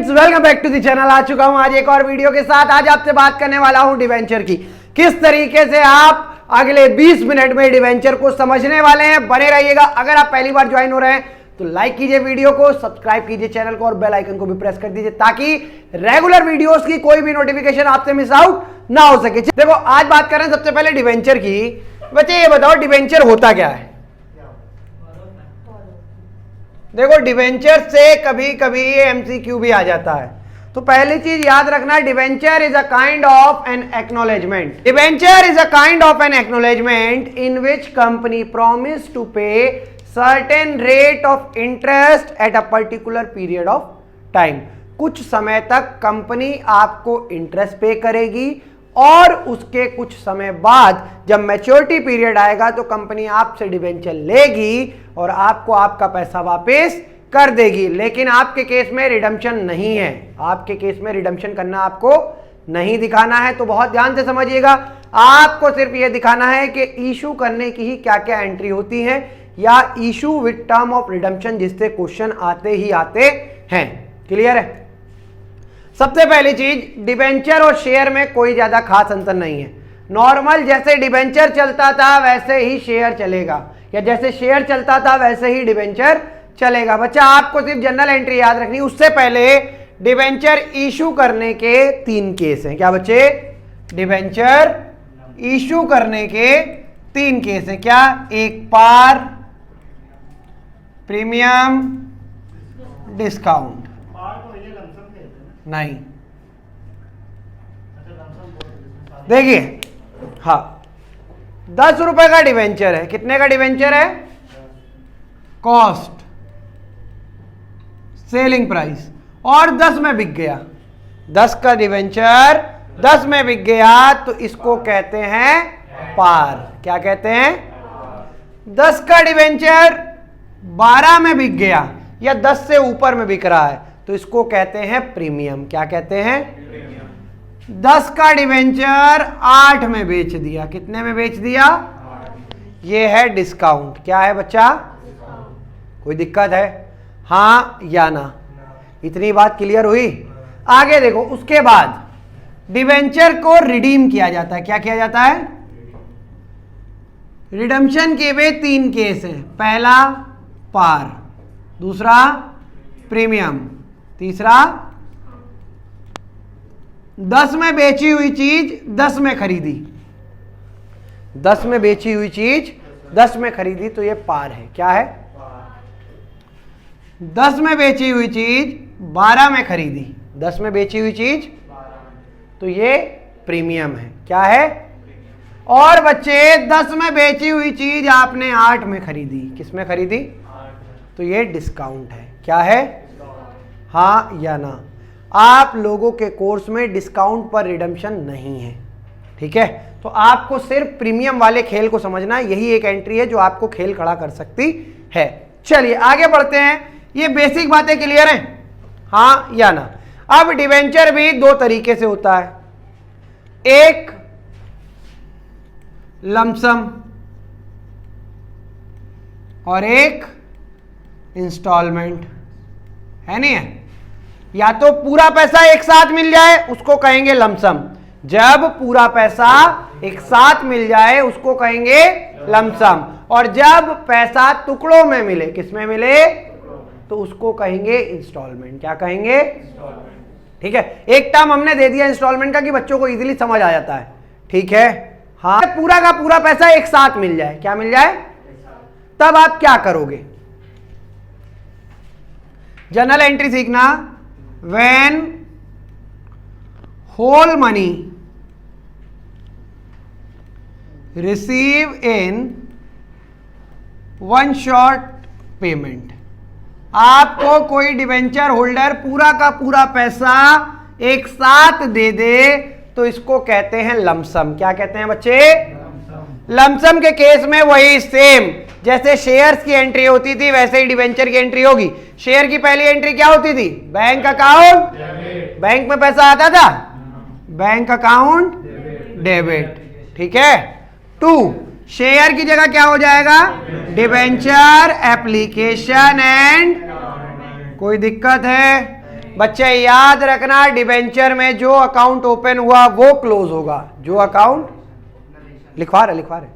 Friends, welcome back to the channel. आ चुका हूं आज एक और वीडियो के साथ। आज आपसे बात करने वाला हूं डिवेंचर की। किस तरीके से आप अगले 20 मिनट में डिवेंचर को समझने वाले हैं। बने रहिएगा। अगर आप पहली बार ज्वाइन हो रहे हैं तो लाइक कीजिए वीडियो को, सब्सक्राइब कीजिए चैनल को और बेल आइकन को भी प्रेस कर दीजिए ताकि रेगुलर वीडियोस की कोई भी नोटिफिकेशन आपसे मिस आउट ना हो सके। देखो, आज बात कर रहे हैं सबसे पहले डिवेंचर की। बच्चे ये बताओ डिवेंचर होता क्या है? देखो, डिवेंचर से कभी कभी ये एमसीक्यू भी आ जाता है। तो पहली चीज याद रखना, debenture is a kind of an acknowledgement. Debenture is a kind of an acknowledgement in which company promise to pay certain rate of interest at a particular period of time. कुछ समय तक कंपनी आपको interest पे करेगी और उसके कुछ समय बाद जब मैच्योरिटी पीरियड आएगा तो कंपनी आपसे डिवेंचर लेगी और आपको आपका पैसा वापस कर देगी। लेकिन आपके केस में रिडम्पशन नहीं है। आपके केस में रिडम्पशन करना आपको नहीं दिखाना है। तो बहुत ध्यान से समझिएगा। आपको सिर्फ यह दिखाना है कि इशू करने की ही क्या क्या एंट्री होती है या issue with term of redemption, जिससे क्वेश्चन आते ही आते हैं। क्लियर है? सबसे पहली चीज, डिबेंचर और शेयर में कोई ज्यादा खास अंतर नहीं है। नॉर्मल जैसे डिबेंचर चलता था वैसे ही शेयर चलेगा, या जैसे शेयर चलता था वैसे ही डिबेंचर चलेगा। बच्चा, आपको सिर्फ जनरल एंट्री याद रखनी। उससे पहले डिबेंचर इशू करने के 3 केस हैं। क्या बच्चे? डिबेंचर इशू करने के 3 केस हैं। क्या? एक पार, प्रीमियम, डिस्काउंट। नहीं, देखिए, हाँ, 10 रुपए का डिवेंचर है। कितने का डिवेंचर है? कॉस्ट, सेलिंग प्राइस, और 10 में बिक गया। 10 का डिवेंचर 10 में बिक गया तो इसको कहते हैं पार। क्या कहते हैं? 10 का डिवेंचर 12 में बिक गया या 10 से ऊपर में बिक रहा है तो इसको कहते हैं प्रीमियम। क्या कहते हैं? 10 का डिवेंचर 8 में बेच दिया। कितने में बेच दिया? ये है डिस्काउंट। क्या है बच्चा? कोई दिक्कत है? हाँ या ना? इतनी बात क्लियर हुई? आगे देखो, उसके बाद डिवेंचर को रिडीम किया जाता है। क्या किया जाता है? रिडम्पशन के वे 3 केस हैं। पहला पार, दूसरा प्रीमियम, तीसरा 10 में बेची हुई चीज 10 में खरीदी। 10 में बेची हुई चीज 10 में खरीदी तो ये पार है। क्या है? 10 में बेची हुई चीज 12 में खरीदी। 10 में बेची हुई चीज तो ये प्रीमियम है। क्या है? और बच्चे, 10 में बेची हुई चीज आपने 8 में खरीदी। किस में खरीदी? तो ये डिस्काउंट है। क्या है? हाँ या ना? आप लोगों के कोर्स में डिस्काउंट पर रिडम्पशन नहीं है। ठीक है? तो आपको सिर्फ प्रीमियम वाले खेल को समझना है। यही एक एंट्री है जो आपको खेल खड़ा कर सकती है। चलिए आगे बढ़ते हैं। ये बेसिक बातें क्लियर हैं? हाँ या ना? अब डिवेंचर भी 2 तरीके से होता है। एक लमसम और एक इंस्टॉलमेंट। है नहीं है? या तो पूरा पैसा एक साथ मिल जाए उसको कहेंगे लमसम। जब पूरा पैसा एक साथ मिल जाए उसको कहेंगे लमसम। और जब पैसा टुकड़ों में मिले, किस में मिले, तो उसको कहेंगे इंस्टॉलमेंट। क्या कहेंगे? ठीक है? एक टर्म हमने दे दिया इंस्टॉलमेंट का कि बच्चों को इजीली समझ आ जाता है। ठीक है? हाँ, पूरा का पूरा पैसा एक साथ मिल जाए। क्या मिल जाए? तब आप क्या करोगे? जनरल एंट्री सीखना। When whole money receive in one shot payment। आपको कोई डिवेंचर होल्डर पूरा का पूरा पैसा एक साथ दे दे तो इसको कहते हैं लमसम। क्या कहते हैं बच्चे? लमसम के केस में वही सेम जैसे शेयर्स की एंट्री होती थी वैसे ही डिवेंचर की एंट्री होगी। शेयर की पहली एंट्री क्या होती थी? Bank account. बैंक में पैसा आता था, बैंक अकाउंट डेबिट। ठीक है? 2 शेयर की जगह क्या हो जाएगा? Debenture application and. कोई दिक्कत है? बच्चे याद रखना, डिबेंचर में जो अकाउंट ओपन हुआ वो क्लोज होगा। जो अकाउंट लिखवा रहे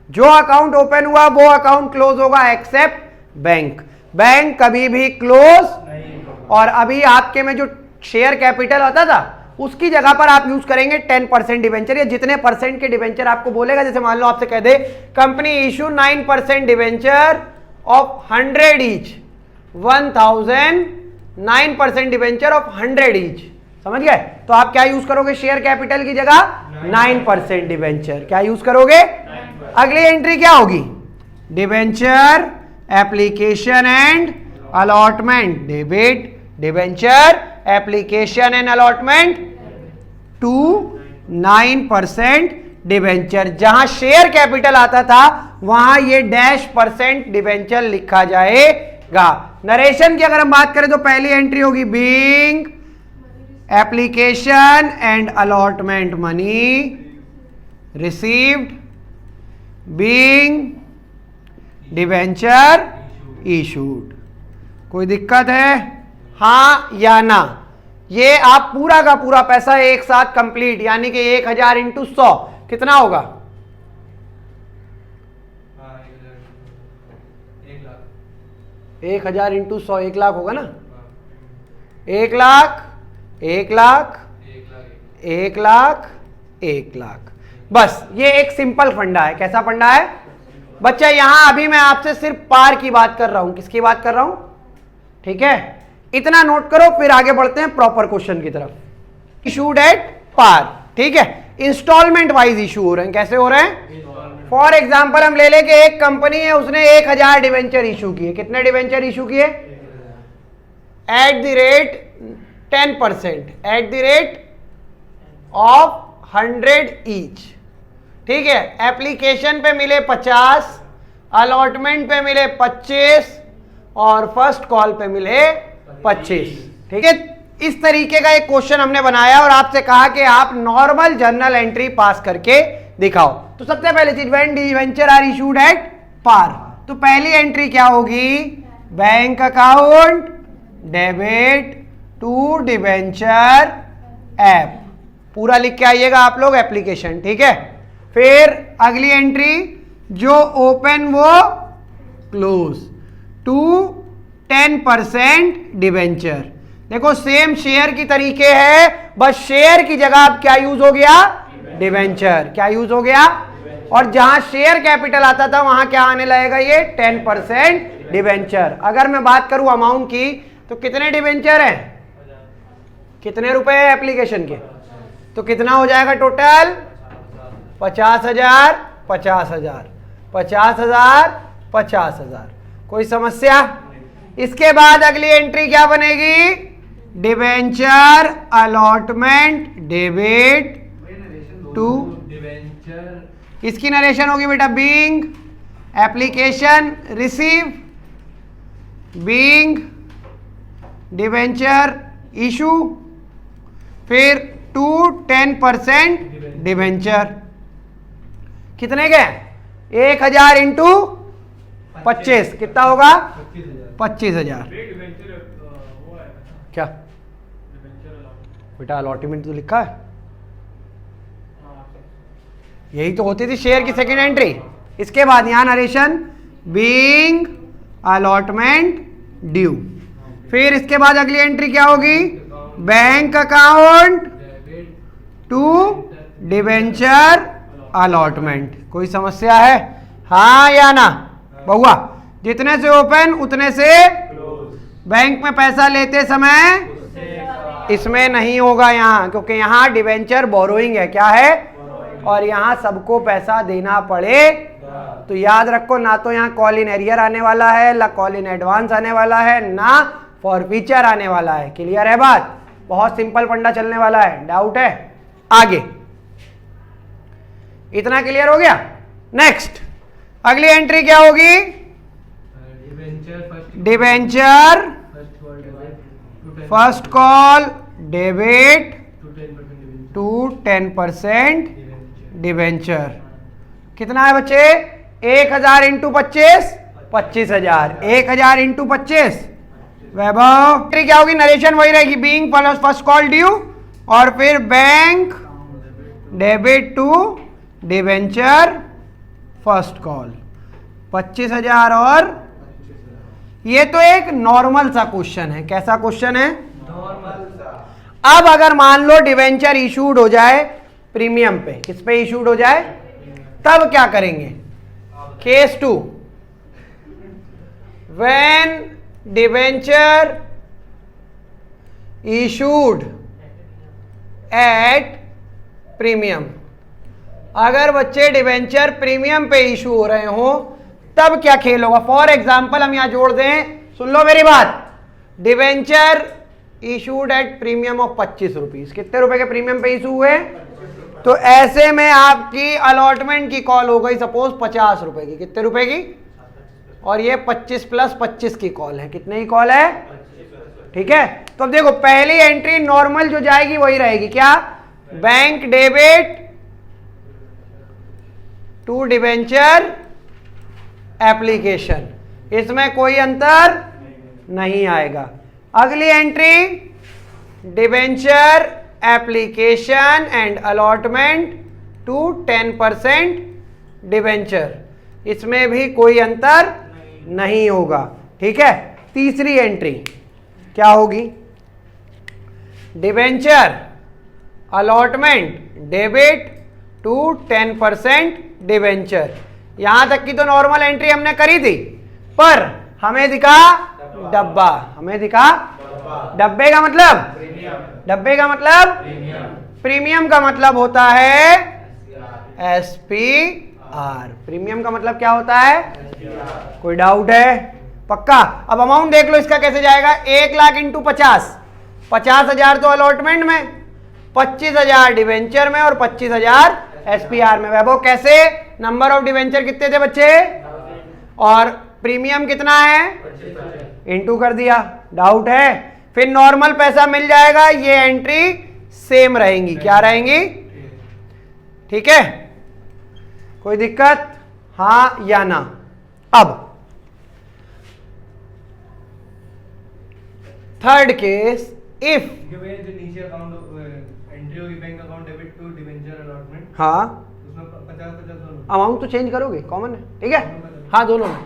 जो अकाउंट ओपन हुआ वो अकाउंट क्लोज होगा एक्सेप्ट बैंक। बैंक कभी भी क्लोज नहीं। और अभी आपके में जो शेयर कैपिटल होता था उसकी जगह पर आप यूज करेंगे 10% डिबेंचर, या जितने परसेंट के डिबेंचर आपको बोलेगा। जैसे मान लो आपसे कह दे company issue 9% debenture of 100 each, 1000 9% debenture of 100 each, समझ गए? तो आप क्या यूज करोगे शेयर कैपिटल की जगह? 9% डिबेंचर। क्या यूज करोगे? अगली एंट्री क्या होगी? Debenture application and allotment, debit debenture application and allotment to 9% debenture. जहां शेयर कैपिटल आता था वहां ये -% डिबेंचर लिखा जाएगा। नरेशन की अगर हम बात करें तो पहली एंट्री होगी being application and allotment money received, being debenture issued. कोई दिक्कत है? हाँ या ना? ये आप पूरा का पूरा पैसा एक साथ कंप्लीट, यानी कि 1000 इंटू 100 कितना होगा? 1000 इंटू 100 1 लाख होगा ना? 1 लाख 1 लाख 1 लाख 1 लाख। बस ये एक सिंपल फंडा है। कैसा फंडा है बच्चा? यहां अभी मैं आपसे सिर्फ पार की बात कर रहा हूं। किसकी बात कर रहा हूं? ठीक है, इतना नोट करो, फिर आगे बढ़ते हैं प्रॉपर क्वेश्चन की तरफ। इशूड एट पार, ठीक है, इंस्टॉलमेंट वाइज इशू हो रहे हैं। कैसे हो रहे हैं? फॉर एग्जाम्पल हम ले लें कि एक कंपनी है, उसने 1000 डिवेंचर इशू किए। कितने डिवेंचर इशू किए? At the rate 10%, at the rate of 100 each, ठीक है। एप्लीकेशन पे मिले 50, अलॉटमेंट पे मिले 25 और फर्स्ट कॉल पे मिले 25, ठीक है। इस तरीके का एक क्वेश्चन हमने बनाया और आपसे कहा कि आप नॉर्मल जर्नल एंट्री पास करके दिखाओ। तो सबसे पहले चीज, when debenture are issued at par, तो पहली एंट्री क्या होगी? Bank account debit to debenture app, पूरा लिख के आइएगा आप लोग, एप्लीकेशन, ठीक है। फिर अगली एंट्री जो ओपन वो क्लोज टू 10% डिवेंचर। देखो सेम शेयर की तरीके है, बस शेयर की जगह अब क्या यूज हो गया? डिवेंचर। क्या यूज हो गया? और जहां शेयर कैपिटल आता था वहां क्या आने लगेगा? ये 10% डिवेंचर। अगर मैं बात करूं अमाउंट की तो कितने डिवेंचर हैं? कितने रुपए है एप्लीकेशन के? तो कितना हो जाएगा टोटल? 50,000 50,000 50,000 50,000। कोई समस्या? इसके बाद अगली एंट्री क्या बनेगी? Debenture allotment debit to debenture. इसकी नरेशन होगी बेटा being application receive, being debenture issue, फिर टू 10% डिवेंचर। कितने के? 1000 इंटू 25 कितना होगा? 25,000। क्या बेटा अलॉटमेंट तो लिखा है, यही तो होती थी शेयर की सेकेंड एंट्री। इसके बाद यहां नरेशन बीइंग अलॉटमेंट ड्यू। फिर इसके बाद अगली एंट्री क्या होगी? Bank account to debenture allotment. कोई समस्या है? हाँ या ना? बहुआ जितने से ओपन उतने से बैंक में पैसा लेते समय इसमें नहीं होगा यहां, क्योंकि यहां डिवेंचर बोरोइंग है। क्या है? और यहां सबको पैसा देना पड़े। तो याद रखो, ना तो यहां कॉल इन एरियर आने वाला है, ना कॉल इन एडवांस आने वाला है, ना फॉरफीचर आने वाला है। क्लियर है बात? बहुत सिंपल फंडा चलने वाला है। डाउट है? आगे इतना क्लियर हो गया? नेक्स्ट अगली एंट्री क्या होगी? Debenture first call debit to 10% debenture. कितना है बच्चे? 1000 इंटू 25 25,000। 1000 इंटू 25 वैभव क्या होगी, नरेशन वही रहेगी, बीइंग फर्स्ट कॉल ड्यू और फिर bank debit to debenture first call 25,000 और ये तो एक नॉर्मल सा क्वेश्चन है। कैसा क्वेश्चन है? नॉर्मल सा। अब अगर मान लो डिवेंचर इशूड हो जाए प्रीमियम पे, किस पे इशूड हो जाए, तब क्या करेंगे? Case 2, when debenture issued at premium, अगर बच्चे डिवेंचर प्रीमियम पे इशू हो रहे हो तब क्या खेल होगा? फॉर एग्जाम्पल हम यहां जोड़ दें, सुन लो मेरी बात, debenture issued eight premium of 25 rupees, कितने रुपए के प्रीमियम पे इशू हुए? तो ऐसे में आपकी अलॉटमेंट की कॉल हो गई सपोज 50 रुपए की, कितने रुपए की? और ये 25 प्लस 25 की कॉल है, कितने की कॉल है? ठीक है, तो अब देखो पहली एंट्री नॉर्मल जो जाएगी वही रहेगी, क्या? Bank debit to debenture application, इसमें कोई अंतर नहीं आएगा। अगली entry debenture application and allotment to 10% debenture, इसमें भी कोई अंतर नहीं होगा। ठीक है, तीसरी एंट्री क्या होगी? Debenture allotment debit to 10% debenture. यहां तक की तो नॉर्मल एंट्री हमने करी थी, पर हमें दिखा डब्बा, हमें दिखा डब्बे का मतलब, डब्बे का मतलब प्रीमियम का मतलब होता है SPR। प्रीमियम का मतलब क्या होता है? कोई डाउट है? पक्का? अब अमाउंट देख लो इसका कैसे जाएगा, 1 लाख इंटू 50, 50,000 तो अलॉटमेंट में, 25,000 डिवेंचर में और 25,000 SPR में। वैभव कैसे? नंबर ऑफ डिवेंचर कितने थे बच्चे और प्रीमियम कितना है, इंटू कर दिया। डाउट है? फिर नॉर्मल पैसा मिल जाएगा, ये एंट्री सेम रहेंगी, क्या रहेंगी? ठीक है, कोई दिक्कत? हाँ या ना? अब थर्ड केस, इफ नीचे अकाउंट एंट्री होगी bank account debit to debenture allotment, हाँ उसमें 50-50 दोनों, अमाउंट तो चेंज करोगे, कॉमन है, ठीक है, हाँ दोनों में।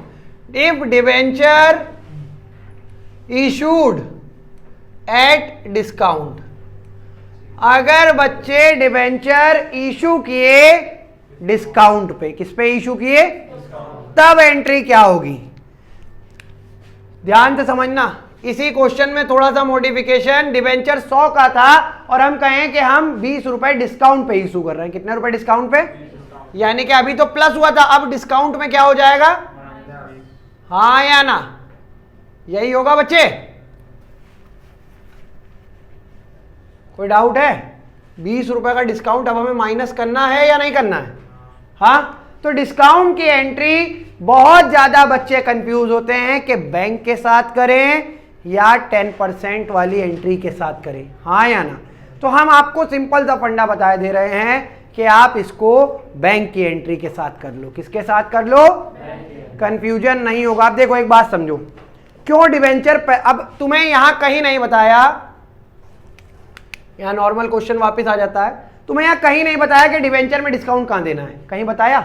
If debenture issued at discount, अगर बच्चे डिवेंचर इशू किए डिस्काउंट पे, किस पे इशू किए, तब एंट्री क्या होगी? ध्यान से समझना, इसी क्वेश्चन में थोड़ा सा मॉडिफिकेशन, डिवेंचर 100 का था और हम कहें कि हम 20 रुपए डिस्काउंट पे इशू कर रहे हैं। कितने रुपए डिस्काउंट पे? यानी कि अभी तो प्लस हुआ था, अब डिस्काउंट में क्या हो जाएगा? हाँ या ना? यही होगा बच्चे, कोई डाउट है? 20 रुपए का डिस्काउंट अब हमें माइनस करना है या नहीं करना है? हाँ, तो डिस्काउंट की एंट्री बहुत ज्यादा बच्चे कंफ्यूज होते हैं कि बैंक के साथ करें या 10% वाली एंट्री के साथ करें, हाँ या ना? तो हम आपको सिंपल सा फंडा बता दे रहे हैं कि आप इसको बैंक की एंट्री के साथ कर लो। किसके साथ कर लो? कंफ्यूजन नहीं होगा। आप देखो एक बात समझो, क्यों डिवेंचर पे, अब तुम्हें यहां कहीं नहीं बताया, यहां नॉर्मल क्वेश्चन वापस आ जाता है, तुम्हें यहां कहीं नहीं बताया कि डिवेंचर में डिस्काउंट कहां देना है, कहीं बताया?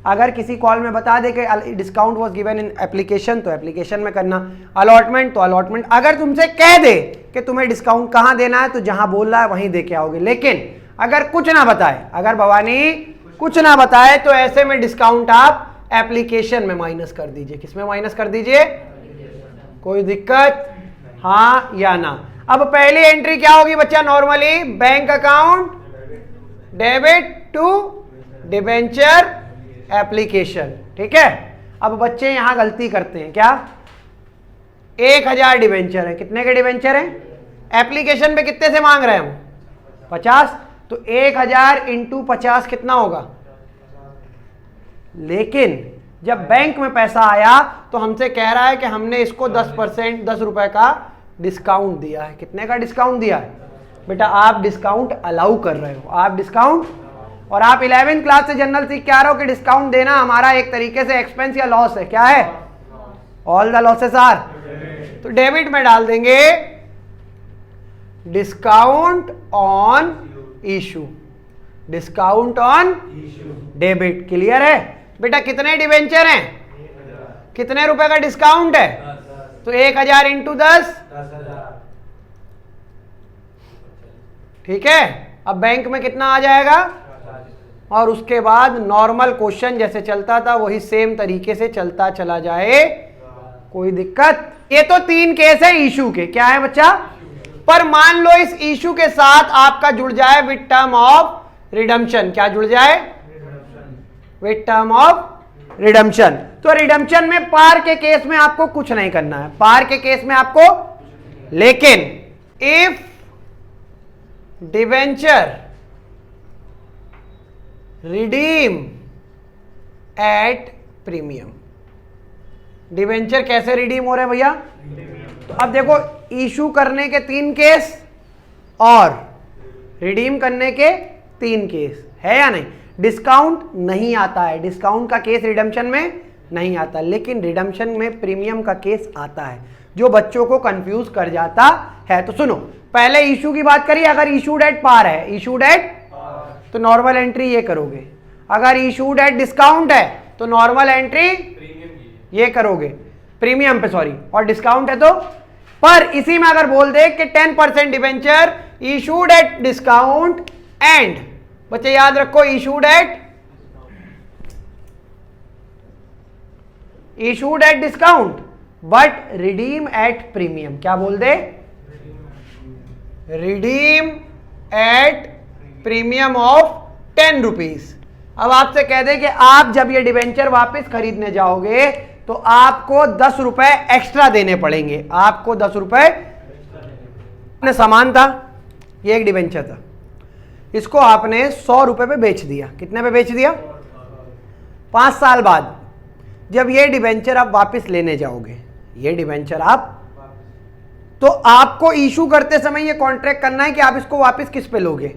अगर किसी कॉल में बता दे कि discount was given in application, तो एप्लीकेशन में करना, अलॉटमेंट तो अलॉटमेंट। अगर तुमसे कह दे कि तुम्हें डिस्काउंट कहां देना है, तो जहां बोल रहा है वहीं दे के आओगे। लेकिन अगर कुछ ना बताए, अगर भवानी कुछ ना बताए, तो ऐसे में डिस्काउंट आप एप्लीकेशन में माइनस कर दीजिए। किसमें माइनस कर दीजिए? कोई दिक्कत? हाँ या ना? अब पहली एंट्री क्या होगी बच्चा? Normally bank account debit to debenture application, ठीक है। अब बच्चे यहां गलती करते हैं, क्या? 1000 डिवेंचर है, कितने के डिवेंचर हैं? एप्लीकेशन पे कितने से मांग रहे हैं हम? 50, तो 1000 इंटू 50 कितना होगा? लेकिन जब बैंक में पैसा आया तो हमसे कह रहा है कि हमने इसको 10%, 10 रुपए का डिस्काउंट दिया है। कितने का डिस्काउंट दिया है? बेटा आप डिस्काउंट अलाउ कर रहे हो, आप डिस्काउंट, और आप 11वीं क्लास से जनरल सीख के आ रहे हो कि डिस्काउंट देना हमारा एक तरीके से एक्सपेंस या लॉस है। क्या है? ऑल द लॉसेस आर तो डेबिट में डाल देंगे discount on issue, discount on debit. Clear है बेटा? कितने डिवेंचर हैं, कितने रुपए का डिस्काउंट है? तो 1000 इंटू 10, ठीक है। अब बैंक में कितना आ जाएगा? और उसके बाद नॉर्मल क्वेश्चन जैसे चलता था वही सेम तरीके से चलता चला जाए, कोई दिक्कत। ये तो 3 केस है इशू के, क्या है बच्चा? पर मान लो इस इशू के साथ आपका जुड़ जाए विद टर्म ऑफ रिडम्पशन। क्या जुड़ जाए? With term of redemption. तो रिडम्पशन में पार के केस में आपको कुछ नहीं करना है, पार के केस में आपको, लेकिन if debenture redeem at premium, debenture कैसे रिडीम हो रहे हैं भैया? तो अब देखो, इशू करने के 3 केस और रिडीम करने के 3 केस है या नहीं? डिस्काउंट नहीं आता है, डिस्काउंट का केस रिडम्पशन में नहीं आता, लेकिन रिडम्पशन में प्रीमियम का केस आता है, जो बच्चों को कंफ्यूज कर जाता है। तो सुनो, पहले इशू की बात करिए। अगर इशूड एट पार है, इशूड एट, तो नॉर्मल एंट्री ये करोगे। अगर इशूड एट डिस्काउंट है तो नॉर्मल एंट्री ये करोगे, प्रीमियम पे सॉरी, और डिस्काउंट है तो। पर इसी में अगर बोल दे कि 10% debenture issued at discount and, बच्चे याद रखो, issued at discount but redeem at premium. क्या बोल दे? Redeem at premium of 10 rupees. अब आपसे कह दे कि आप जब ये डिवेंचर वापस खरीदने जाओगे तो आपको 10 रुपए एक्स्ट्रा देने पड़ेंगे, आपको 10 रुपए। सामान था, ये एक डिवेंचर था, इसको आपने 100 रुपए पे बेच दिया। कितने पे बेच दिया? 5 साल बाद जब ये डिवेंचर आप वापस लेने जाओगे, ये डिवेंचर आप, तो आपको इशू करते समय ये कॉन्ट्रैक्ट करना है कि आप इसको वापस किस पे लोगे?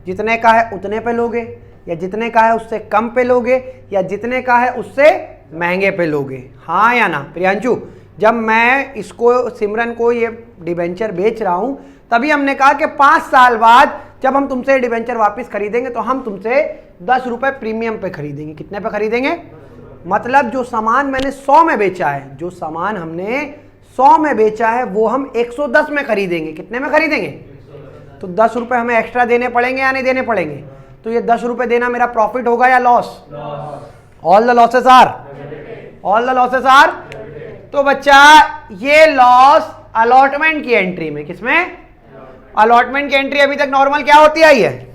जितने का है उतने पे लोगे, या जितने का है उससे कम पे लोगे, या जितने का है उससे महंगे पे लोगे? हाँ या ना प्रियांशु? जब मैं इसको, सिमरन को ये डिवेंचर बेच रहा हूं, तभी हमने कहा कि 5 साल बाद जब हम तुमसे डिवेंचर वापस खरीदेंगे तो हम तुमसे 10 रुपए प्रीमियम पे खरीदेंगे। कितने पे खरीदेंगे? मतलब जो सामान मैंने 100 में बेचा है, जो सामान हमने 100 में बेचा है वो हम 110 में खरीदेंगे। कितने में खरीदेंगे? तो 10 रुपए हमें एक्स्ट्रा देने पड़ेंगे या नहीं देने पड़ेंगे? तो ये 10 रुपए देना मेरा प्रॉफिट होगा या loss? All the losses are. तो बच्चा ये लॉस अलॉटमेंट की एंट्री में, किसमें? अलॉटमेंट की एंट्री अभी तक नॉर्मल क्या होती आई है?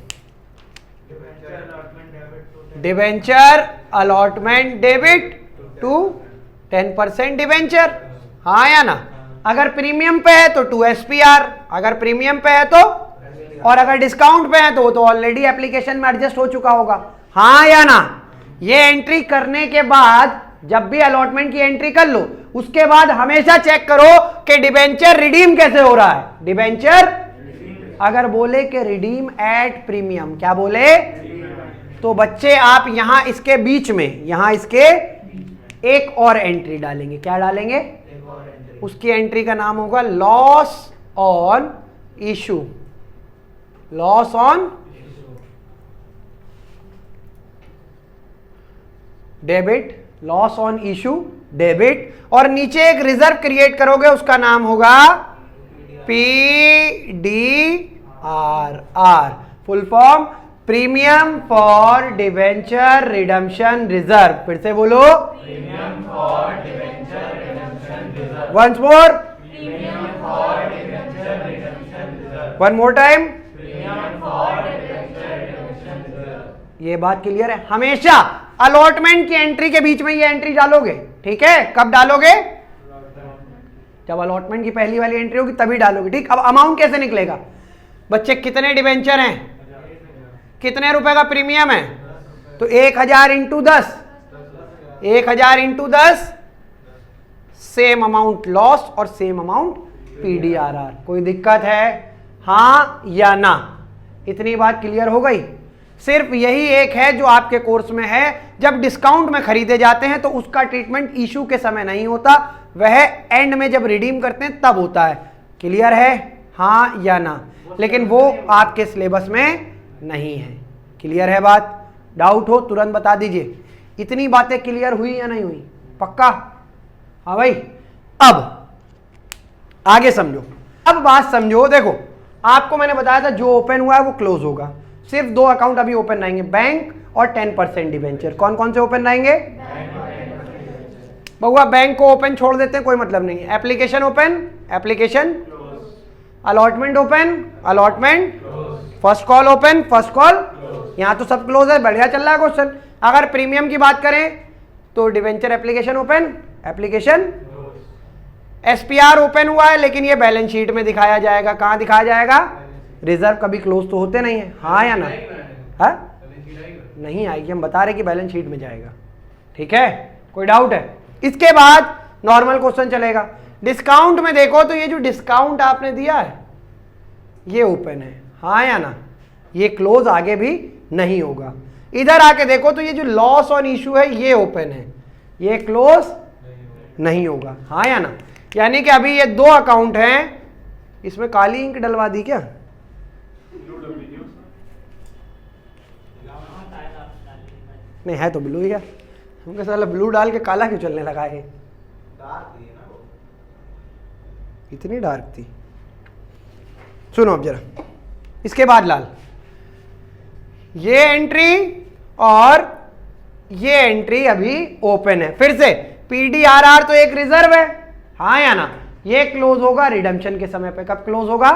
Debenture allotment debit to 10% debenture, हाँ या ना? अगर प्रीमियम पे है तो 2 SPR, अगर प्रीमियम पे है तो, और अगर डिस्काउंट पे है तो वो तो ऑलरेडी एप्लीकेशन में एडजस्ट हो चुका होगा, हाँ या ना? ये एंट्री करने के बाद जब भी अलॉटमेंट की एंट्री कर लो, उसके बाद हमेशा चेक करो कि डिवेंचर रिडीम कैसे हो रहा है। डिवेंचर अगर बोले कि रिडीम एट प्रीमियम, क्या बोले? तो बच्चे आप यहां इसके बीच में, यहां इसके एक और एंट्री डालेंगे। क्या डालेंगे? उसकी एंट्री का नाम होगा loss on issue, loss on debit, loss on issue debit, और नीचे एक रिजर्व क्रिएट करोगे, उसका नाम होगा PDRR, full form premium for debenture redemption reserve. फिर से बोलो, premium for debenture redemption reserve. Once more, premium for debenture redemption reserve. One more time, premium for debenture redemption reserve. ये बात क्लियर है? हमेशा अलॉटमेंट की एंट्री के बीच में ये एंट्री डालोगे, ठीक है? कब डालोगे? जब अलॉटमेंट की पहली वाली एंट्री होगी तभी डालोगे, ठीक? अब अमाउंट कैसे निकलेगा? बच्चे कितने डिवेंचर हैं, कितने रुपए का प्रीमियम है? तो 1000 into 10, 1000 into 10, same amount loss और सेम अमाउंट PDRR। कोई दिक्कत है, हाँ या ना? इतनी बात क्लियर हो गई? सिर्फ यही एक है जो आपके कोर्स में है, जब डिस्काउंट में खरीदे जाते हैं तो उसका ट्रीटमेंट इशू के समय नहीं होता, वह एंड में जब रिडीम करते हैं तब होता है। क्लियर है, हाँ या ना? लेकिन वो आपके सिलेबस में नहीं है। क्लियर है बात? डाउट हो तुरंत बता दीजिए। इतनी बातें क्लियर हुई या नहीं हुई? पक्का? हाँ भाई। अब आगे समझो। अब बात समझो, देखो आपको मैंने बताया था जो ओपन हुआ है वो क्लोज होगा। सिर्फ दो अकाउंट अभी ओपन रहेंगे, बैंक और 10% डिवेंचर। कौन कौन से ओपन रहेंगे? बउआ बैंक को ओपन छोड़ देते हैं, कोई मतलब नहीं। Application open, application, allotment open, allotment, first call open, first call. यहां तो सब क्लोज है, बढ़िया चल रहा है क्वेश्चन। अगर प्रीमियम की बात करें तो debenture application open, application, SPR open हुआ है लेकिन ये बैलेंस शीट में दिखाया जाएगा। कहां दिखाया जाएगा? रिजर्व कभी क्लोज तो होते नहीं है, हाँ या ना? हाँ नहीं आएगी, हम बता रहे कि बैलेंस शीट में जाएगा। ठीक है, कोई डाउट है? इसके बाद नॉर्मल क्वेश्चन चलेगा। डिस्काउंट में देखो तो ये जो डिस्काउंट आपने दिया है ये ओपन है, हाँ या ना? ये क्लोज आगे भी नहीं होगा। इधर आके देखो तो ये जो लॉस ऑन इशू है ये ओपन है, ये क्लोज नहीं होगा, हाँ या ना? यानी कि अभी ये दो अकाउंट हैं, इसमें काली इंक डलवा दी क्या? नहीं है तो ब्लू ही है, हमके साला ब्लू डाल के काला क्यों चलने लगा है? इतनी डार्क थी। सुनो अब जरा, इसके बाद लाल, ये एंट्री और ये एंट्री अभी ओपन है। फिर से पीडीआरआर तो एक रिजर्व है, हाँ या ना? ये क्लोज होगा रिडम्पशन के समय पे। कब क्लोज होगा?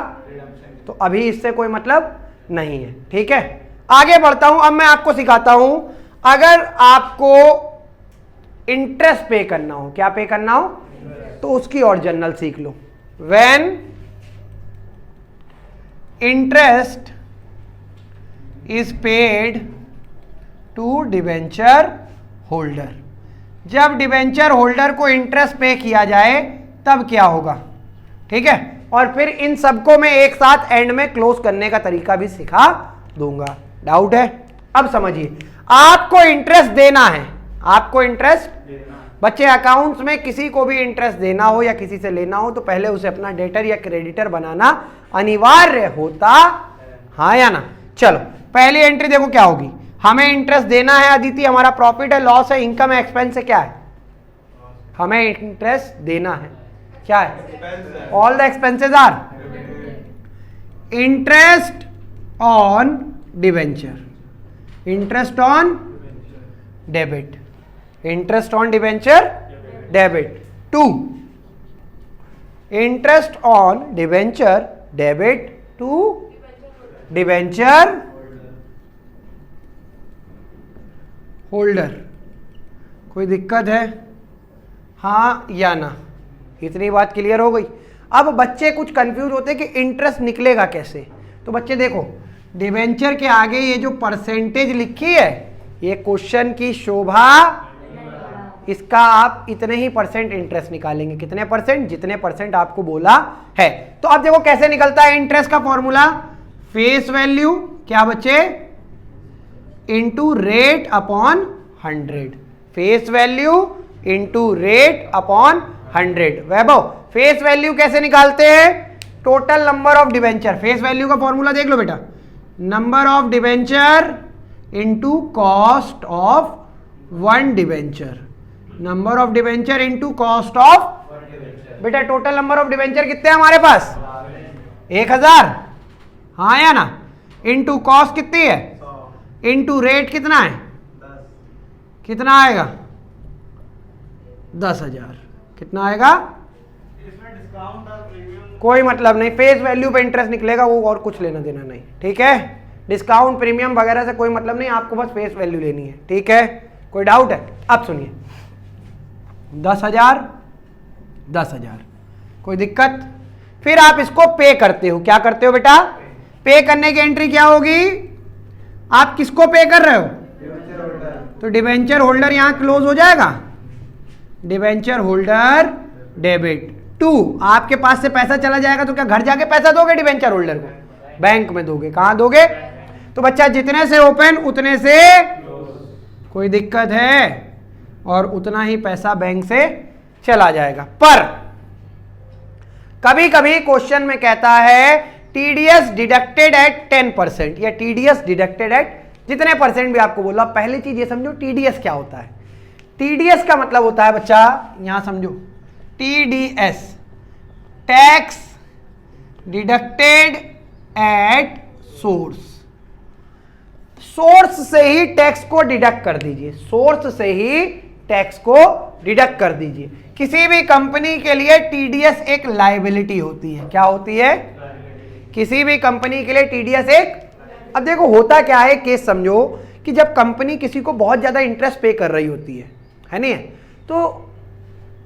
तो अभी इससे कोई मतलब नहीं है। ठीक है, आगे बढ़ता हूं। अब मैं आपको सिखाता हूं, अगर आपको इंटरेस्ट पे करना हो, क्या पे करना हो, तो उसकी और जनरल सीख लो। When interest is paid to debenture holder, जब डिवेंचर होल्डर को इंटरेस्ट पे किया जाए तब क्या होगा? ठीक है, और फिर इन सबको मैं एक साथ एंड में क्लोज करने का तरीका भी सिखा दूंगा। डाउट है? अब समझिए, आपको इंटरेस्ट देना है, आपको इंटरेस्ट बच्चे अकाउंट्स में किसी को भी इंटरेस्ट देना हो या किसी से लेना हो तो पहले उसे अपना डेटर या क्रेडिटर बनाना अनिवार्य होता, हाँ या ना? चलो पहली एंट्री देखो क्या होगी। हमें इंटरेस्ट देना है अदिति, हमारा प्रॉफिट है, लॉस है, इनकम है, एक्सपेंस है, क्या है? हमें इंटरेस्ट देना है, क्या है? All the expenses are interest on debenture, interest on debit, interest on debenture debit. 2 interest on debenture debit to debenture holder. कोई दिक्कत है, हाँ या ना? इतनी बात क्लियर हो गई। अब बच्चे कुछ कंफ्यूज होते हैं कि इंटरेस्ट निकलेगा कैसे। तो बच्चे देखो, डिवेंचर के आगे ये जो परसेंटेज लिखी है ये क्वेश्चन की शोभा, इसका आप इतने ही परसेंट इंटरेस्ट निकालेंगे। कितने परसेंट? जितने परसेंट आपको बोला है। तो अब देखो कैसे निकलता है इंटरेस्ट का फॉर्मूला। फेस वैल्यू, क्या बच्चे? Into rate upon 100। Face value into rate upon 100। वैभव फेस वैल्यू कैसे निकालते हैं? Total number of debenture. Face value का फॉर्मूला देख लो बेटा, number of debenture into cost of 1 debenture, number of debenture into cost of. बेटा total number of debenture कितने हैं हमारे पास? 1000, हाँ या ना? इंटू कॉस्ट कितनी है? इंटू रेट कितना है? 10। कितना आएगा? 10,000। कितना आएगा? इसमें डिस्काउंट और प्रीमियम कोई मतलब नहीं, फेस वैल्यू पे इंटरेस्ट निकलेगा, वो और कुछ लेना देना नहीं। ठीक है, डिस्काउंट प्रीमियम वगैरह से कोई मतलब नहीं, आपको बस फेस वैल्यू लेनी है। ठीक है, कोई डाउट है? अब सुनिए, 10,000 10,000, कोई दिक्कत? फिर आप इसको पे करते हो। क्या करते हो बेटा? पे करने की एंट्री क्या होगी? आप किसको पे कर रहे हो? तो डिवेंचर होल्डर यहां क्लोज हो जाएगा, डिवेंचर होल्डर डेबिट टू। आपके पास से पैसा चला जाएगा तो क्या घर जाके पैसा दोगे डिवेंचर होल्डर को? बैंक में दोगे। कहां दोगे? तो बच्चा जितने से ओपन उतने से कोई दिक्कत है, और उतना ही पैसा बैंक से चला जाएगा। पर कभी कभी क्वेश्चन में कहता है टीडीएस डिडक्टेड एट 10% या टीडीएस डिडक्टेड एट जितने परसेंट भी आपको बोला। पहली चीज ये समझो टीडीएस क्या होता है। टीडीएस का मतलब होता है बच्चा, यहां समझो, TDS tax deducted at source. Source से ही टैक्स को डिडक्ट कर दीजिए, सोर्स से ही टैक्स को डिडक्ट कर दीजिए। किसी भी कंपनी के लिए टीडीएस एक लायबिलिटी होती है। क्या होती है? किसी भी कंपनी के लिए टीडीएस एक, अब देखो होता क्या है, केस समझो कि जब कंपनी किसी को बहुत ज्यादा इंटरेस्ट पे कर रही होती है नहीं है, तो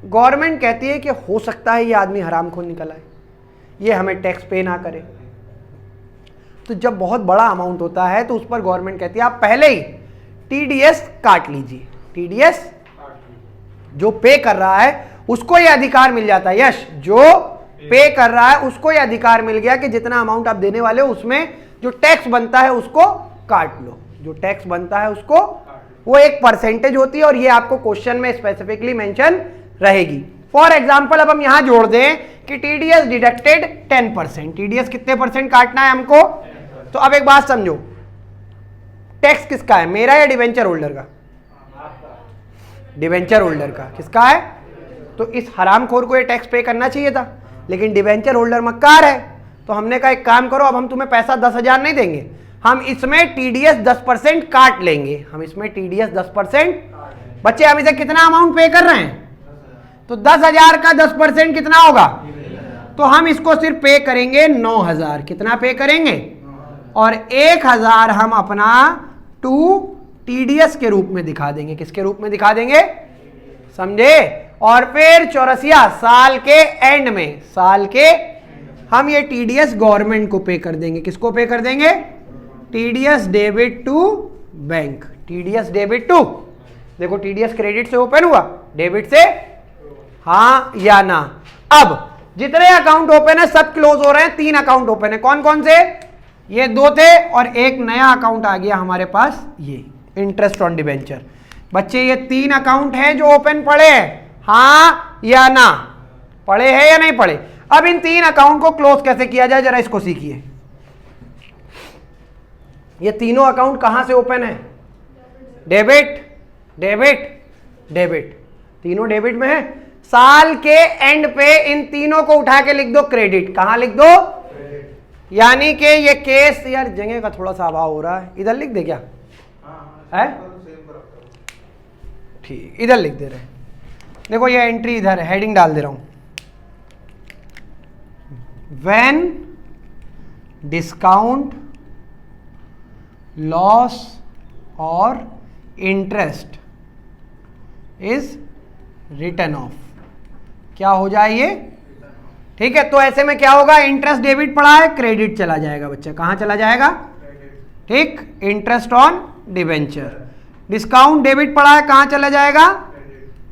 गवर्नमेंट कहती है कि हो सकता है ये आदमी हरामखोर निकल आए, ये हमें टैक्स पे ना करे। तो जब बहुत बड़ा अमाउंट होता है तो उस पर गवर्नमेंट कहती है आप पहले ही टीडीएस काट लीजिए। टीडीएस जो पे कर रहा है उसको ये अधिकार मिल जाता है, यश जो पे कर रहा है उसको ये अधिकार मिल गया कि जितना अमाउंट आप देने वाले हो उसमें जो टैक्स बनता है उसको काट लो। जो टैक्स बनता है उसको, वो एक परसेंटेज होती है और ये आपको क्वेश्चन में स्पेसिफिकली मेंशन रहेगी। फॉर एग्जांपल अब हम यहां जोड़ दें कि टीडीएस डिडक्टेड 10%। टीडीएस कितने परसेंट काटना है हमको? तो अब एक बात समझो, टैक्स किसका है, मेरा या डिवेंचर होल्डर का? डिवेंचर होल्डर का। किसका है? तो इस हरामखोर को ये टैक्स पे करना चाहिए था, लेकिन डिवेंचर होल्डर मक्कार है। तो हमने कहा एक काम करो, अब हम तुम्हें पैसा 10,000 नहीं देंगे, हम इसमें टीडीएस 10% काट लेंगे। हम इसमें टीडीएस 10%, बच्चे हम इसे कितना अमाउंट पे कर रहे हैं? तो 10,000 का 10% कितना होगा? तो हम इसको सिर्फ पे करेंगे 9,000। कितना पे करेंगे? और 1,000 हम अपना टू टीडीएस के रूप में दिखा देंगे। किसके रूप में दिखा देंगे? समझे? और फिर 84 साल के एंड में, साल के, हम ये टीडीएस गवर्नमेंट को पे कर देंगे। किसको पे कर देंगे? TDS debit to bank. TDS debit to, देखो टीडीएस क्रेडिट से ओपन हुआ, डेबिट से हाँ या ना। अब जितने अकाउंट ओपन है सब क्लोज हो रहे हैं। 3 अकाउंट ओपन है, कौन कौन से? ये 2 थे और एक नया अकाउंट आ गया हमारे पास, ये इंटरेस्ट ऑन डिबेंचर। बच्चे ये 3 अकाउंट हैं जो ओपन पड़े हैं, हाँ या ना? पड़े हैं या नहीं पड़े? अब इन 3 अकाउंट को क्लोज कैसे किया जाए जरा इसको सीखिए। ये तीनों अकाउंट कहां से ओपन है? डेबिट, डेबिट, डेबिट, तीनों डेबिट में है। साल के एंड पे इन तीनों को उठा के लिख दो क्रेडिट। कहां लिख दो? यानी कि ये केस, यार जगह का थोड़ा सा अभाव हो रहा है, इधर लिख दे क्या है? ठीक, इधर लिख दे रहे। देखो ये एंट्री इधर है, हेडिंग डाल दे रहा हूं, व्हेन डिस्काउंट लॉस और इंटरेस्ट इज रिटर्न ऑफ, क्या हो जाए ये? ठीक है, तो ऐसे में क्या होगा? इंटरेस्ट डेबिट पड़ा है, क्रेडिट चला जाएगा बच्चा। कहां चला जाएगा? ठीक, interest on debenture. Discount debit पड़ा है, कहां चला जाएगा?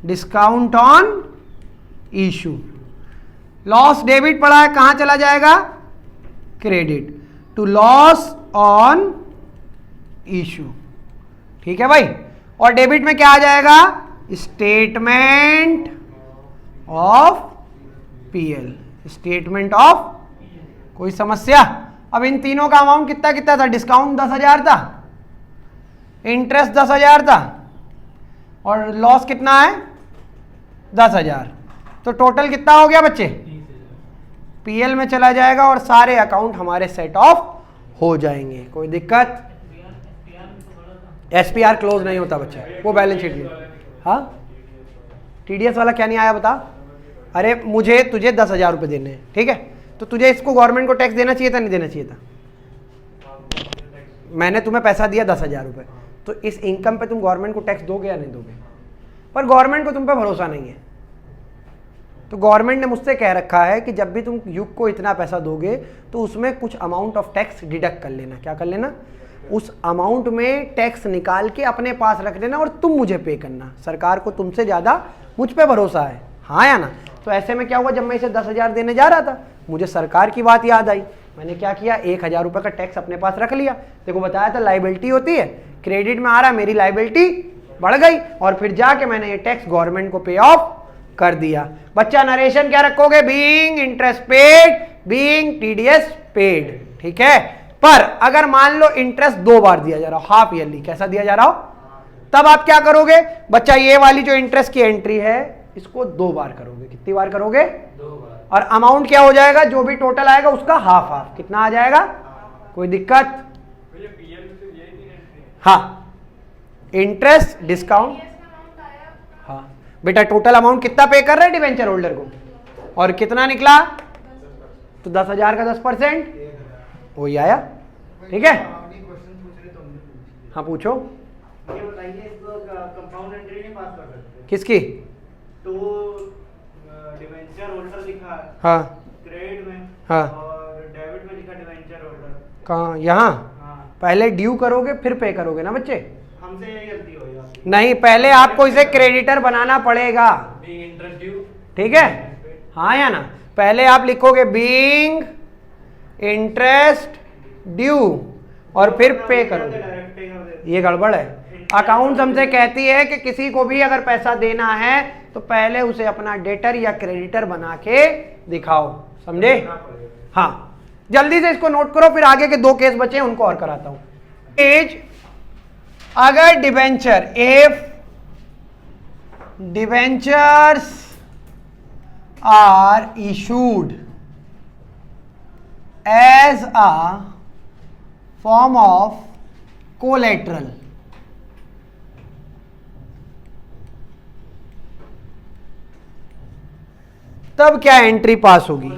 Discount on issue. Loss debit पड़ा है, कहां चला जाएगा? Credit to loss on issue. ठीक है भाई, और डेबिट में क्या आ जाएगा? Statement of PL, statement of. कोई समस्या? अब इन तीनों का अमाउंट कितना कितना था? डिस्काउंट 10,000 था, इंटरेस्ट 10,000 था, और लॉस कितना है? 10,000। तो टोटल कितना हो गया बच्चे? पीएल में चला जाएगा और सारे अकाउंट हमारे सेट ऑफ हो जाएंगे। कोई दिक्कत? एसपीआर क्लोज नहीं होता बच्चे, वो बैलेंस शीट में। हाँ, टीडीएस वाला क्या नहीं आया बता? अरे मुझे तुझे 10,000 रुपये देने हैं, ठीक है, तो तुझे इसको गवर्नमेंट को टैक्स देना चाहिए था नहीं देना चाहिए था? मैंने तुम्हें पैसा दिया 10,000 रुपये, तो इस इनकम पे तुम गवर्नमेंट को टैक्स दोगे या नहीं दोगे? पर गवर्नमेंट को तुम पे भरोसा नहीं है, तो गवर्नमेंट ने मुझसे कह रखा है कि जब भी तुम युग को इतना पैसा दोगे तो उसमें कुछ अमाउंट ऑफ टैक्स डिडक्ट कर लेना। क्या कर लेना? उस अमाउंट में टैक्स निकाल के अपने पास रख लेना और तुम मुझे पे करना। सरकार को तुमसे ज़्यादा मुझ पे भरोसा है, हाँ या ना? तो ऐसे में क्या हुआ, जब मैं इसे 10,000 देने जा रहा था मुझे सरकार की बात याद आई। मैंने क्या किया? 1,000 रुपये का टैक्स अपने पास रख लिया। देखो बताया था लाइबिलिटी होती है, क्रेडिट में आ रहा है, मेरी लाइबिलिटी बढ़ गई, और फिर जाके मैंने ये टैक्स गवर्नमेंट को पे ऑफ कर दिया। बच्चा नरेशन क्या रखोगे? Being interest paid, being TDS paid, ठीक है। पर अगर मान लो इंटरेस्ट 2 बार दिया जा रहा हो, हाफ ईयरली, कैसा दिया जा रहा हो, तब आप क्या करोगे बच्चा? ये वाली जो इंटरेस्ट की एंट्री है इसको 2 बार करोगे। कितनी बार करोगे? 2 बार। और अमाउंट क्या हो जाएगा? जो भी टोटल आएगा उसका हाफ हाफ। कितना आ जाएगा? कोई दिक्कत? हाँ, इंटरेस्ट डिस्काउंट। हाँ बेटा, टोटल अमाउंट कितना पे कर रहे हैं डिवेंचर होल्डर को, और कितना निकला? तो 10,000 का 10% वही आया, ठीक है। हाँ पूछो। ये बताइए, इसको कंपाउंड एंट्री नहीं पास कर सकते? किसकी? तो डिवेंचर होल्डर लिखा है हाँ क्रेडिट में, हाँ, और डेबिट में लिखा डिवेंचर होल्डर। कहाँ? यहाँ हाँ, पहले ड्यू करोगे फिर पे करोगे ना बच्चे? हमसे ये गलती हो जाती नहीं, पहले आपको इसे क्रेडिटर बनाना पड़ेगा, बीइंग इंटरेस्ट ड्यू। ठीक है। हाँ या ना? पहले आप लिखोगे बीइंग इंटरेस्ट ड्यू और फिर पे करोगे। डायरेक्ट पे कर देते। ये गड़बड़ है। अकाउंट्स हमसे कहती है कि किसी को भी अगर पैसा देना है तो पहले उसे अपना डेटर या क्रेडिटर बना के दिखाओ, समझे? हाँ, जल्दी से इसको नोट करो, फिर आगे के 2 केस बचे हैं उनको और कराता हूं। एज, अगर debenture, if debentures are issued as a form of collateral, तब क्या एंट्री पास होगी?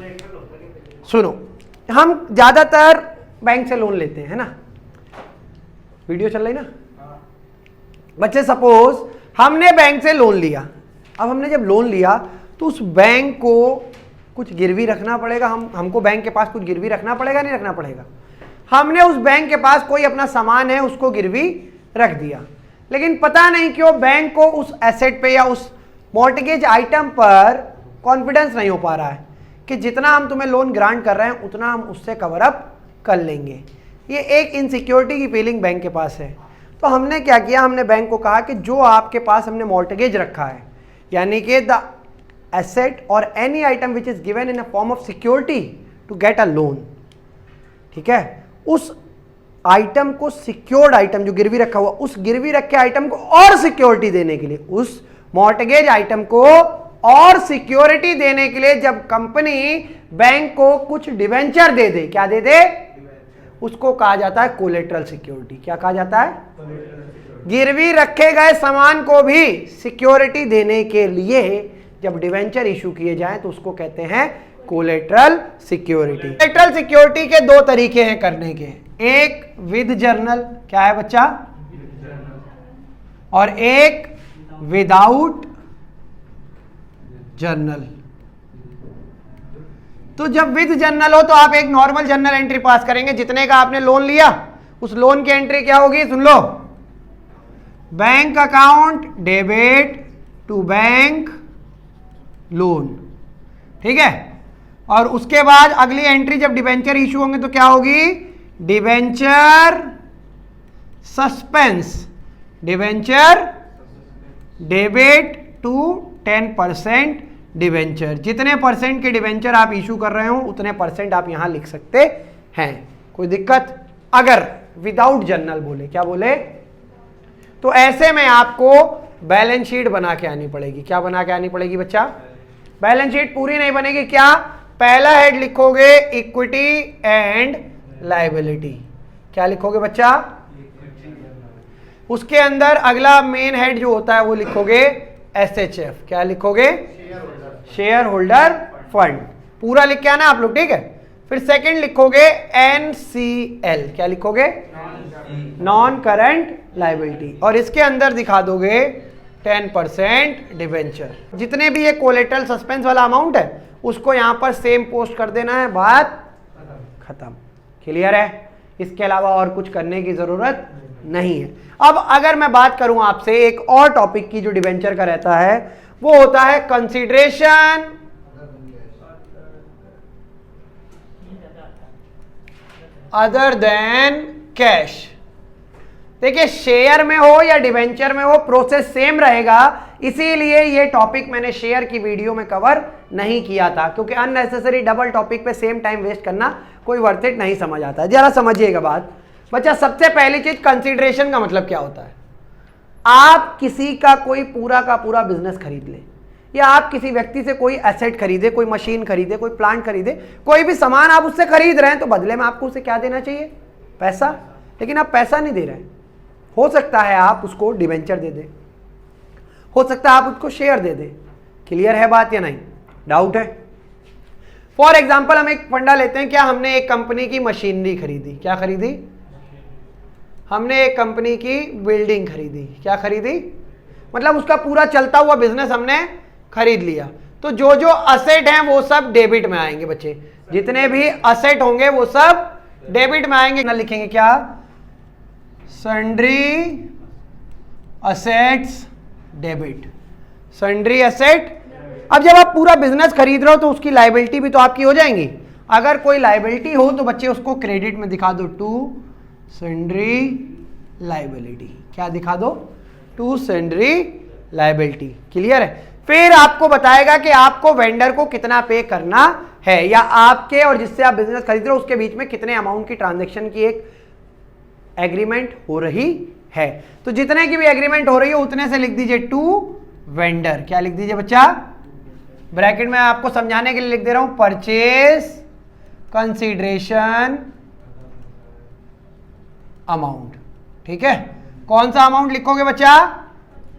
सुनो, हम ज्यादातर बैंक से लोन लेते हैं, है ना? वीडियो चल रही ना बच्चे? सपोज हमने बैंक से लोन लिया। अब हमने जब लोन लिया तो उस बैंक को कुछ गिरवी रखना पड़ेगा। हमको बैंक के पास कुछ गिरवी रखना पड़ेगा, नहीं रखना पड़ेगा? हमने उस बैंक के पास कोई अपना सामान है उसको गिरवी रख दिया, लेकिन पता नहीं क्यों बैंक को उस एसेट पे या उस मॉर्टगेज आइटम पर कॉन्फिडेंस नहीं हो पा रहा है कि जितना हम तुम्हें लोन ग्रांट कर रहे हैं उतना हम उससे कवर अप कर लेंगे। ये एक इनसिक्योरिटी की फीलिंग बैंक के पास है। तो हमने क्या किया? हमने बैंक को कहा कि जो आपके पास हमने मॉर्टगेज रखा है, यानी कि द एसेट और any item which is given in a form of security to get a loan, ठीक है, उस आइटम को, सिक्योर्ड आइटम जो गिरवी रखा हुआ, उस गिरवी रखे आइटम को और सिक्योरिटी देने के लिए, उस मॉर्टगेज आइटम को और सिक्योरिटी देने के लिए जब कंपनी बैंक को कुछ डिवेंचर दे दे, क्या दे दे? उसको कहा जाता है कोलेटरल सिक्योरिटी। क्या कहा जाता है? गिरवी रखे गए सामान को भी सिक्योरिटी देने के लिए जब डिवेंचर इशू किए जाएं तो उसको कहते हैं कोलेटरल सिक्योरिटी। कोलेटरल सिक्योरिटी के 2 तरीके हैं करने के, एक विद जर्नल, क्या है बच्चा? और एक विदाउट जर्नल। तो जब विद जर्नल हो तो आप एक नॉर्मल जर्नल एंट्री पास करेंगे, जितने का आपने लोन लिया उस लोन की एंट्री क्या होगी? सुन लो, bank account debit to bank loan, ठीक है। और उसके बाद अगली एंट्री जब डिबेंचर इशू होंगे तो क्या होगी? Debenture suspense, debenture debit to 10% debenture. जितने परसेंट के डिवेंचर आप इशू कर रहे हो उतने परसेंट आप यहां लिख सकते हैं, कोई दिक्कत? अगर विदाउट जर्नल बोले, क्या बोले? तो ऐसे में आपको बैलेंस शीट बना के आनी पड़ेगी। क्या बना के आनी पड़ेगी बच्चा? बैलेंस शीट पूरी नहीं बनेगी। क्या? पहला हेड लिखोगे इक्विटी एंड लायबिलिटी। क्या लिखोगे बच्चा? उसके अंदर अगला मेन हेड जो होता है वो लिखोगे SHF। क्या लिखोगे? Share holder fund. पूरा लिख के आना आप लोग, ठीक है। फिर सेकंड लिखोगे NCL। क्या लिखोगे? Non current liability. और इसके अंदर दिखा दोगे 10% डिवेंचर। जितने भी ये कोलेटरल सस्पेंस वाला अमाउंट है उसको यहां पर सेम पोस्ट कर देना है, बात खत्म। क्लियर है? इसके अलावा और कुछ करने की जरूरत नहीं है। अब अगर मैं बात करूं आपसे एक और टॉपिक की जो डिवेंचर का रहता है, वो होता है कंसीडरेशन अदर देन कैश। देखिए शेयर में हो या डिवेंचर में हो प्रोसेस सेम रहेगा, इसीलिए ये टॉपिक मैंने शेयर की वीडियो में कवर नहीं किया था, क्योंकि अननेसेसरी डबल टॉपिक पे सेम टाइम वेस्ट करना कोई वर्थ इट नहीं समझ आता है। जरा समझिएगा बात बच्चा। सबसे पहली चीज कंसीडरेशन का मतलब क्या होता है। आप किसी का कोई पूरा का पूरा बिजनेस खरीद ले, या आप किसी व्यक्ति से कोई एसेट खरीदे, कोई मशीन खरीदे, कोई प्लांट खरीदे, कोई भी सामान आप उससे खरीद रहे हैं, तो बदले में आपको उसे क्या देना चाहिए? पैसा। लेकिन आप पैसा नहीं दे रहे हैं। हो सकता है आप उसको डिवेंचर दे दे, हो सकता है आप उसको शेयर दे दे। क्लियर है बात या नहीं? डाउट है? फॉर एग्जाम्पल हम एक फंडा लेते हैं, क्या हमने एक कंपनी की मशीनरी खरीदी, क्या खरीदी? हमने एक कंपनी की बिल्डिंग खरीदी, क्या खरीदी? मतलब उसका पूरा चलता हुआ बिजनेस हमने खरीद लिया। तो जो जो असेट हैं वो सब डेबिट में आएंगे बच्चे, जितने भी असेट होंगे वो सब डेबिट में आएंगे। ना लिखेंगे क्या? Sundry assets debit, sundry asset. अब जब आप पूरा बिजनेस खरीद रहे हो तो उसकी लायबिलिटी भी तो आपकी हो जाएंगी। अगर कोई लायबिलिटी हो तो बच्चे उसको क्रेडिट में दिखा दो, टू सन्ड्री लायबिलिटी। क्या दिखा दो? To sundry liability. क्लियर है? फिर आपको बताएगा कि आपको वेंडर को कितना पे करना है, या आपके और जिससे आप बिजनेस खरीद रहे हो उसके बीच में कितने अमाउंट की ट्रांजैक्शन की एक एग्रीमेंट हो रही है। तो जितने की भी एग्रीमेंट हो रही है उतने से लिख दीजिए टू वेंडर। क्या लिख दीजिए बच्चा? ब्रैकेट में आपको समझाने के लिए लिख दे रहा हूं, परचेज कंसीडरेशन अमाउंट। ठीक है? कौन सा अमाउंट लिखोगे बच्चा?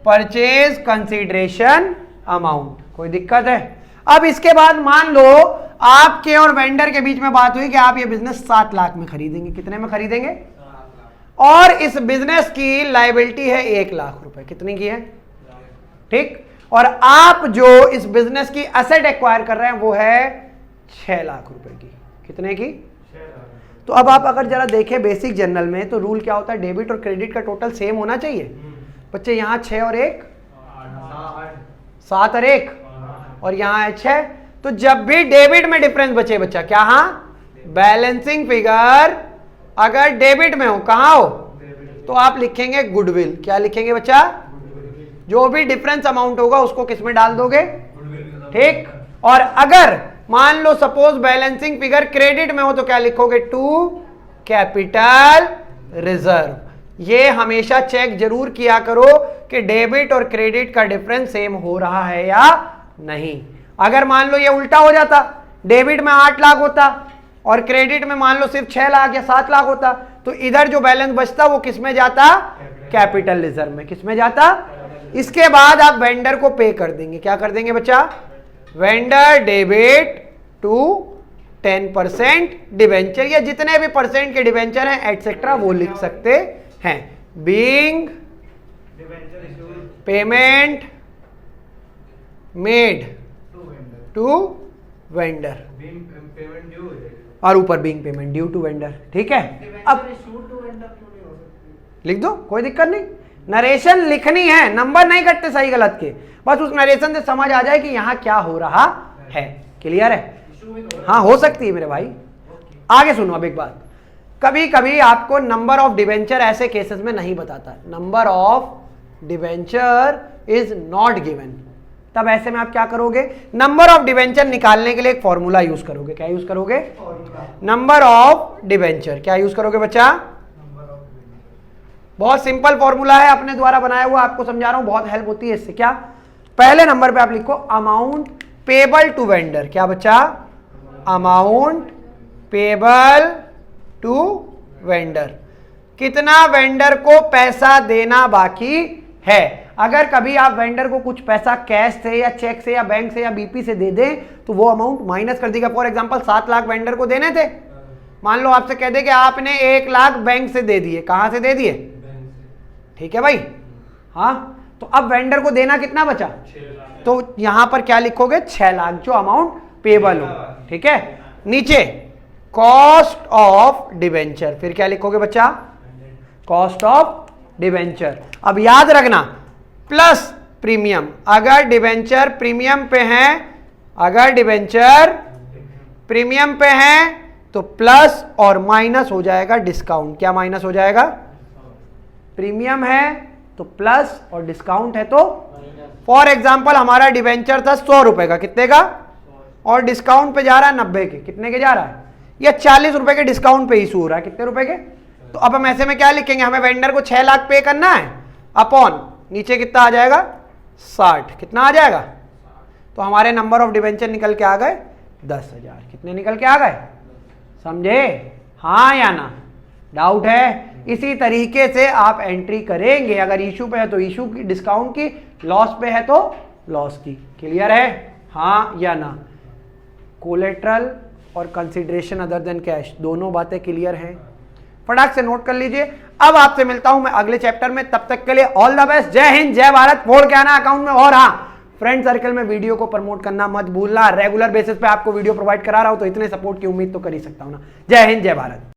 Purchase consideration amount. कोई दिक्कत है? अब इसके बाद मान लो आपके और वेंडर के बीच में बात हुई कि आप ये बिजनेस 7 लाख में खरीदेंगे। कितने में खरीदेंगे? और इस बिजनेस की लायबिलिटी है 1 लाख रुपए। कितनी की है? ठीक। और आप जो इस बिजनेस की एसेट एक्वायर कर रहे हैं वो है 6 लाख रुपए की। कितने की? तो अब आप अगर जरा देखें बेसिक जनरल में तो रूल क्या होता है? डेबिट और क्रेडिट का टोटल सेम होना चाहिए बच्चे। यहां 6 और 1 7 और 1 और यहां है 6। तो जब भी डेबिट में डिफरेंस बचे बच्चा, क्या? हाँ, बैलेंसिंग फिगर अगर डेबिट में हो, कहां हो? तो आप लिखेंगे गुडविल। क्या लिखेंगे बच्चा? जो भी डिफरेंस अमाउंट होगा उसको किस में डाल दोगे? ठीक। और अगर मान लो सपोज बैलेंसिंग फिगर क्रेडिट में हो तो क्या लिखोगे? To capital reserve. ये हमेशा चेक जरूर किया करो कि डेबिट और क्रेडिट का डिफरेंस सेम हो रहा है या नहीं। अगर मान लो ये उल्टा हो जाता, डेबिट में 8 लाख होता और क्रेडिट में मान लो सिर्फ 6 लाख या 7 लाख होता, तो इधर जो बैलेंस बचता वो किस में जाता? कैपिटल रिजर्व में। किस में जाता? इसके बाद आप वेंडर को पे कर देंगे। क्या कर देंगे बच्चा? वेंडर डेबिट टू 10% डिवेंचर, या जितने भी परसेंट के डिवेंचर हैं एटसेट्रा वो लिख सकते हैं। Being payment made to vendor, और ऊपर being payment due to vendor. ठीक है? अब लिख दो, कोई दिक्कत नहीं। नरेशन लिखनी है, नंबर नहीं कटते सही गलत के, बस उस नरेशन से समझ आ जाए कि यहां क्या हो रहा है। क्लियर है? हाँ, हो सकती है मेरे भाई। आगे सुनो अब एक बात, कभी कभी आपको नंबर ऑफ डिवेंचर ऐसे केसेस में नहीं बताता। Number of debenture is not given. तब ऐसे में आप क्या करोगे? नंबर ऑफ डिवेंचर निकालने के लिए एक फॉर्मूला यूज करोगे। क्या यूज करोगे? Number of debenture. क्या यूज करोगे बच्चा? बहुत सिंपल फॉर्मूला है, अपने द्वारा बनाया हुआ, आपको समझा रहा हूं, बहुत हेल्प होती है इससे। क्या? पहले नंबर पे आप लिखो अमाउंट पेबल टू वेंडर। क्या बच्चा? Amount payable to vendor. कितना वेंडर को पैसा देना बाकी है। अगर कभी आप वेंडर को कुछ पैसा कैश से या चेक से या बैंक से या बीपी से दे दें तो वो अमाउंट माइनस कर देगा। फॉर एग्जांपल 7 लाख वेंडर को देने थे, मान लो आपसे कह दे कि आपने 1 लाख बैंक से दे दिए। कहां से दे दिए? ठीक है भाई? हाँ, तो अब वेंडर को देना कितना बचा? 6 लाख। तो यहां पर क्या लिखोगे? 6 लाख जो अमाउंट पेबल हो। ठीक है? नीचे कॉस्ट ऑफ डिवेंचर, फिर क्या लिखोगे बच्चा? Cost of debenture. अब याद रखना प्लस प्रीमियम। अगर डिवेंचर प्रीमियम पे हैं, अगर डिवेंचर प्रीमियम पे हैं तो प्लस और माइनस हो जाएगा डिस्काउंट। क्या माइनस हो जाएगा? प्रीमियम है तो प्लस और डिस्काउंट है तो फॉर एग्जाम्पल हमारा डिवेंचर था 100 रुपए का, कितने का, और डिस्काउंट पे जा रहा है 90 के, कितने के जा रहा है, या 40 रुपए के डिस्काउंट पे इशू हो रहा है, कितने रुपए के। तो अब हम ऐसे में क्या लिखेंगे, हमें वेंडर को 6 लाख पे करना है अपॉन नीचे कितना आ जाएगा 60, कितना आ जाएगा, तो हमारे नंबर ऑफ डिवेंचर निकल के आ गए 10,000। कितने निकल के आ गए, समझे, हाँ या ना, डाउट है। इसी तरीके से आप एंट्री करेंगे, अगर इशू पे है तो इशू की, डिस्काउंट की, लॉस पे है तो लॉस की। क्लियर है, हाँ या ना। कोलेट्रल और कंसिडरेशन अदर देन कैश, दोनों बातें क्लियर हैं, फटाक से नोट कर लीजिए। अब आपसे मिलता हूं मैं अगले चैप्टर में, तब तक के लिए ऑल द बेस्ट, जय हिंद जय भारत। फोड़ के आना अकाउंट में, और हाँ फ्रेंड सर्कल में वीडियो को प्रमोट करना मत भूलना। रेगुलर बेसिस पे आपको वीडियो प्रोवाइड करा रहा हूं तो इतने सपोर्ट की उम्मीद तो कर ही सकता हूं ना। जय हिंद जय भारत।